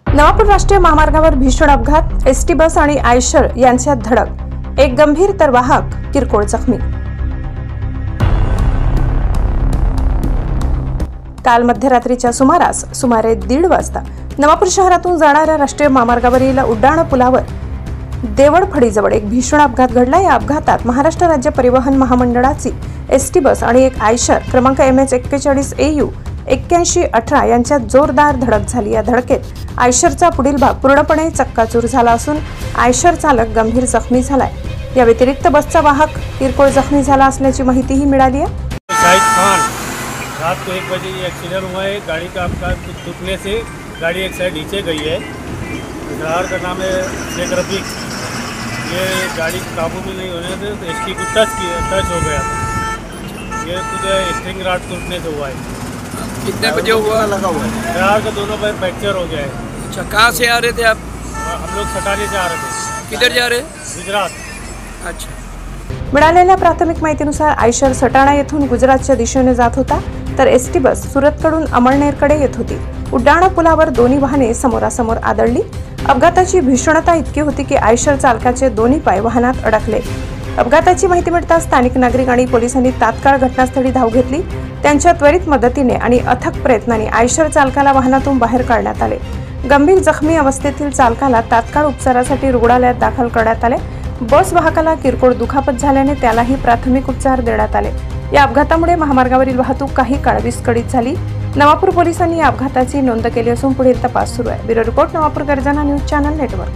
नवापूर राष्ट्रीय महामार्गावर भीषण अपघात, एसटी बस आणि आयशर यांच्यात धडक, एक गंभीर तर वाहक किरकोळ जखमी। काल मध्यरात्रीच्या सुमारास सुमारे 1:30 वाजता नवापूर शहरातून जाणाऱ्या राष्ट्रीय महामार्गावरील उड्डाण पुलावर देवळफळीजवळ एक भीषण अपघात घडला। या अपघातात महाराष्ट्र राज्य परिवहन महामंडळाची एसटी बस आणि एक आयशर क्रमांक MH 41 AU 8118 यांच्यात जोरदार धडक झाली। या धडकेत आयशरचा पुढील भाग पूर्णपणे चक्काचूर झाला असून आयशर चालक गंभीर जखमी झालाय। या व्यतिरिक्त बसचा वाहक किरकोळ जखमी झाला असल्याची माहितीही मिळाली आहे। शाहिद खान, रात को 1 बजे ये एक्सीडेंट हुआ है। गाड़ी का आपका टूटने से गाड़ी एक साइड नीचे गई है। ड्राइवर का नाम है शेख रफीक। ये गाड़ी काबू में नहीं होने से एसटी को टच हो गया था। ये कुछ स्ट्रिंग रॉड टूटने से हुआ है। कितने बजे हुआ? लगा हुआ है। ड्राइवर का दोनों पैर फ्रैक्चर हो गया है। अच्छा, कहाँ से आ रहे थे आप? हम लोग सटाने से आ रहे थे। किधर जा रहे? गुजरात। अच्छा। मिळालेल्या प्राथमिक माहितीनुसार आयशर सटाणा येथून गुजरातच्या दिशेने जात होता, तर एसटी बस सुरतकडून अमळनेरकडे येत होती। उड्डाण पुलावर दोन्ही वाहने समोरासमोर आदळली। अपघाताची भीषणता इतकी होती की आयशर चालकाचे दोन्ही पाय वाहनात अडकले। अपघाताची माहिती मिळताच स्थानिक नागरिक आणि पोलिसांनी तात्काळ घटनास्थळी धाव घेतली। त्यांच्या त्वरित मदतीने आणि अथक प्रयत्नांनी आयशर चालकाला वाहनातून बाहेर काढण्यात आले। गंभीर जखमी अवस्थेतील चालकाला तात्काळ उपचारासाठी रुग्णालयात दाखल करण्यात आले। बस वाहकाला किरकोळ दुखापत झाल्याने त्यालाही प्राथमिक उपचार देण्यात आले। या अपघातामुळे महामार्गावरील वाहतूक काही काळ विस्कळीत झाली। नवापूर पोलिसांनी या अपघाताची नोंद केली असून पुढील तपास सुरू आहे। ब्युरो रिपोर्ट, नवापूर गर्जना न्यूज चॅनल नेटवर्क।